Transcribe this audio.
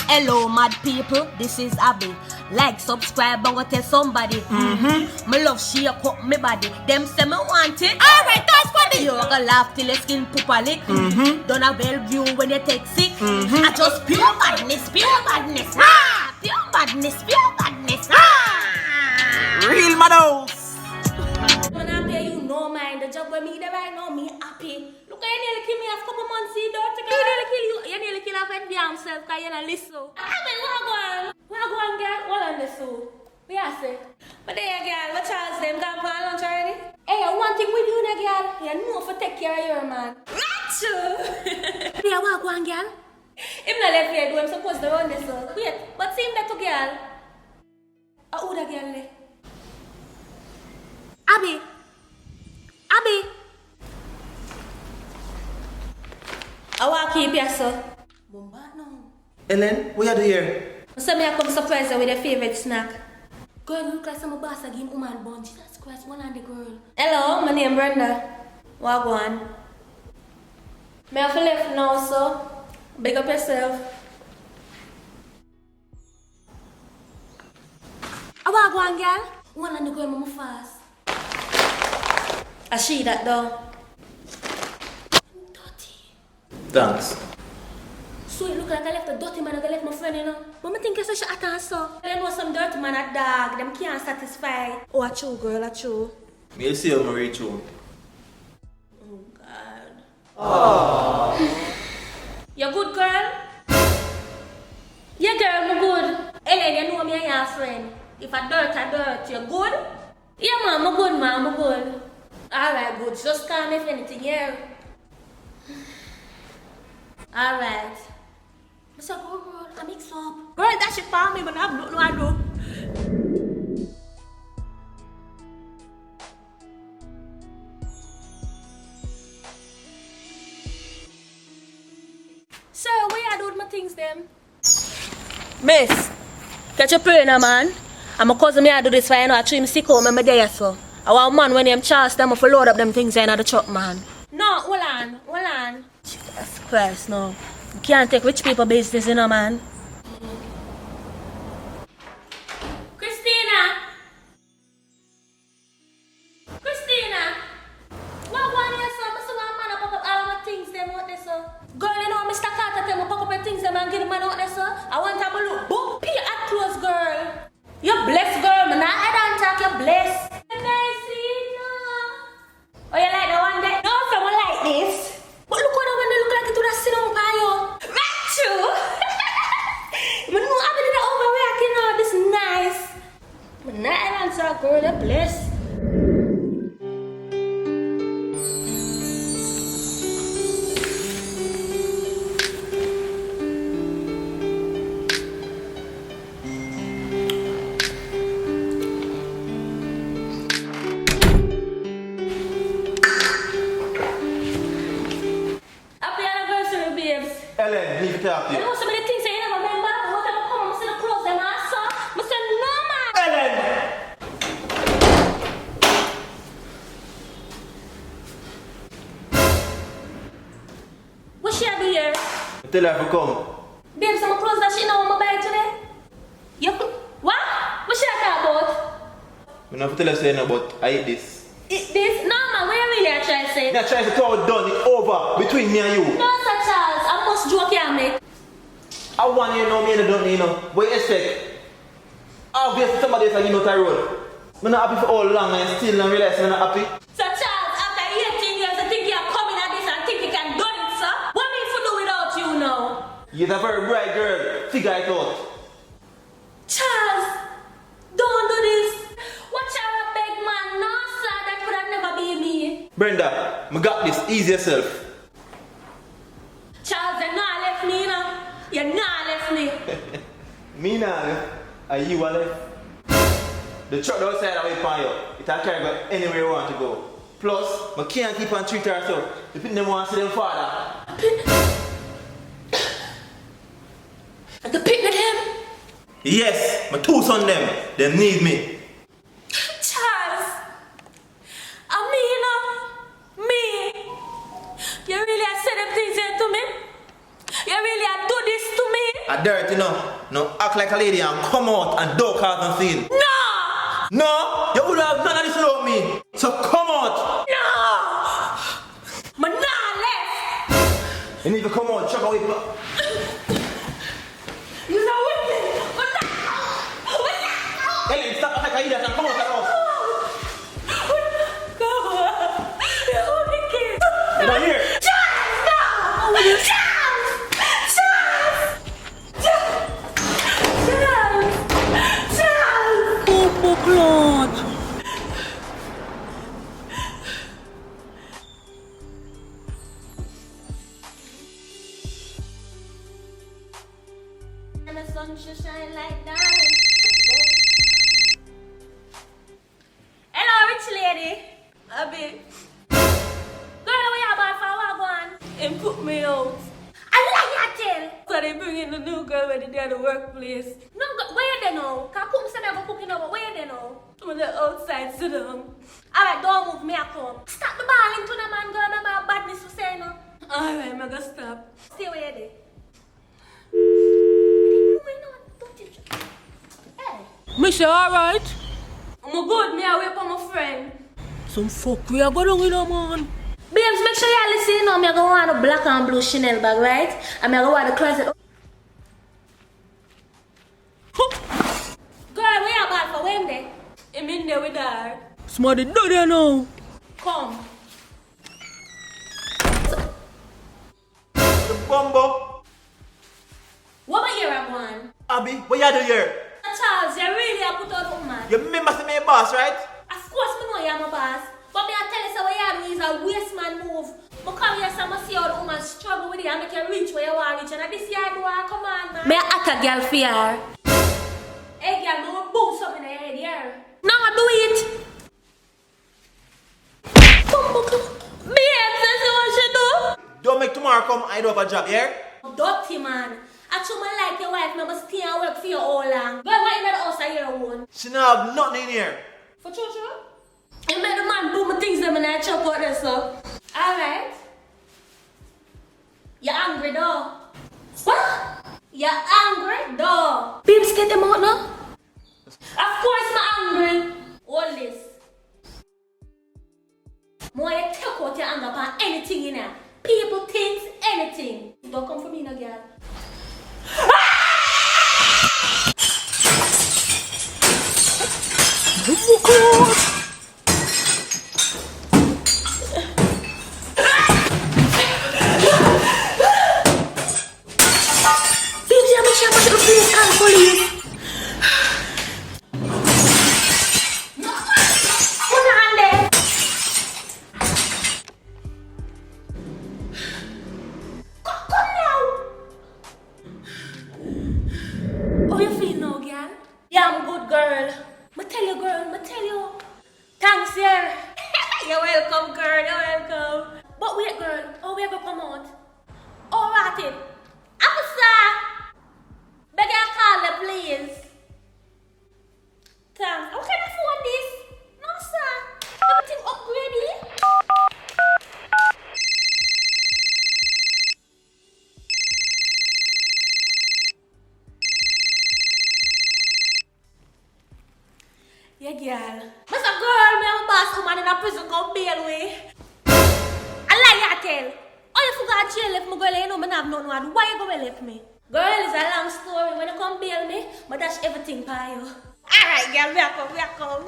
Hello, mad people, this is Abby. Like, subscribe, and go tell somebody. Me love shake up me body. Them say me want it. Alright, that's funny. You gonna laugh till your skin poop a lick. Don't have well view when you take sick. I just pure badness, pure badness. Ah, pure badness, pure badness. Ah. Real mados. When I pay you no mind, the job with me there right now, me happy. Look, you nearly kill me a couple months, you don't think you nearly kill you. You nearly kill a friend by himself because you don't listen. I mean, what go on? What go on, girl? What on this so? We are say. But there, girl, what Charles them got for lunch already? Hey, one thing we do now, girl, you know for take care of your man. Right? Yeah, what go on, girl? Him not left here, do him supposed to run this so. Wait, but see him that to girl. Who that girl there? Abby. Abby. I want to keep you, sir. Bombard now. Ellen, what you do here? So I come surprise her with your favorite snack. Girl, you look like some boss again, woman bun. Jesus Christ, one on the girl. Hello, my name Brenda. What on? May I have left now, so big up yourself. What on, girl? One on the girl, mama fast. I see that though. Dirty. Thanks. So it look like I left a dirty man, I left my friend, you know. But I think it's a attack, so. I know some dirty man a dog, them can't satisfy. Oh, a true girl, a true. Me see you, Marie Chu. Oh, God. Aww. You good, girl? Yeah, girl, I'm good. Ellen, you know me and your friend. If I dirt, you good? Yeah, man, I'm good, man, I'm good. Alright, good. Just call me if anything here. Alright. What's up, girl? I mix up. Girl, that shit for me, but I have no idea. Sir, where you do with my things, them? Miss, catch your prayer now, man. I'm a cousin, me I do this for you know, I treat me sick home, I'm there, so. I want man when them Charles them to load up them things in the truck, man. No, hold on. Jesus Christ, no. You can't take rich people business, you know, man. Christina! What one here, sir? Must have man pack up all my things them out there, sir. Girl, you know, Mr. Carter tell me pack up your things them and get the man out there, sir. I want to have a look. Boom, pay your hat close, girl. You're blessed, girl, man. I don't talk, you're blessed. Oh, you like the one that? No, someone like this. But look what when they look like it would have seen on fire. Machu! But no, I'm in the overreacting now. This is nice. But not I answer, girl. You're blessed. Ellen, need to talk to You you. know so many things that you never remember. But what I'm come, I'm still close them answer. I said no, man. Ellen! What she do here? Tell her to come. Babes, I'm close that shit now on my bed today. You what? What should I talk about? I'm not tell her saying about I eat this. This? No, man, what you really are trying to say? You're trying to throw it done, it's over between me and you. No, Sir Charles, I must joke here, mate. I want you to know me and I don't you know. What you expect? Obviously somebody else like you know the road. I'm not happy for all long and still not realize I'm not happy. Sir Charles, after 18 years, I think you're coming at this and think you can do it, sir? What me to do without you now? You're a very bright girl. Figure it out. Charles, don't do this. Watch out, a big man. No, sir, that could have never be me. Brenda, I got this. Ease yourself. Charles, you're not left me, you know. You're not left me. Me now, are you left? The truck outside away from you. It can carry go anywhere you want to go. Plus, I can't keep on treating her so. The people them want to see them father. The pit with him? Yes, my two sons them. They need me. Charles, I mean, me. You really have said them things here to me? You really have do this to me? I dirty now. Now act like a lady and come out and duck out and scene. No! No, you would have none of this without me. So come out. No! Man, nah, left! You need to come out, chuck away. You're not with me! Man, nah! Ellen, stop acting like a idiot and come out of the house. Go on! You're wicked! You're not here. Charles, no! Charles! Charles! Charles! Charles! Oh, my God! And the sun should shine like diamonds. Hello, rich lady. Abby. Girl, we are about for what one? And put me out. I like your tell. So they bring in the new girl when they're at the workplace. No, where they know? Can cook me say they go cooking over? Where they know? I'm the outside, sit down. Alright, don't move me, I come. Stop the ball into the man, girl. No more badness to say no. Alright, I'm gonna stop. Stay where they. Mister, alright? I'm good, me away from my friend. Some fuck we are going with a man. Babes, make sure you listen. I'm going to want a black and blue Chanel bag, right? I'm going to want the closet. Girl, where you bad for when there? I'm in there with her. Smarty, do they know? Come. The bumbo. What about you, Ramon? Abby, what you do here? Charles, you really have put out the man. You remember to me boss, right? Of course, me know you're my boss. But me I tell you, so what you do is a waste man move. I come here, so I see how the woman struggle with it and make you reach where you want to reach. And this year, I do a command, man. Me I act a girl for you. Hey, girl, me will boom something in your head here. Now I do it. Babes, that's what she do. Don't make tomorrow come, I do have a job, yeah? Dirty man. Actually, I like your wife, I must stay and work for you all along. Girl, why you in the house of your own? She don't have nothing in here. For true, true? You made the man do my things them and I chop out there, so. Alright. You're angry, though. What? You're angry, though. Babes, get them out now. Of course, I'm angry. All this. More you take out your anger upon anything in there. People, things, anything. Don't come for me, no girl. Oh my God! Babes, you make sure I should please call police. Put your hand there. Come now. How you feel now, girl? Yeah, I'm good, girl. I tell you, girl, I tell you. Thanks, yeah. You're welcome, girl, you're welcome. But wait, girl, how we ever come out? All right, it. Officer! Beg you call her, please. Thanks. How can I afford this? No, sir. Everything upgraded. Yeah, girl. Mr. Girl, me have a boss woman in a prison come bail way. I lie you tell. Oh, you forgot jail if my girl you know me have nothing to do. Why you go left me? Girl, it's a long story. When you come bail me, but dash everything by you. Alright, girl, we are come.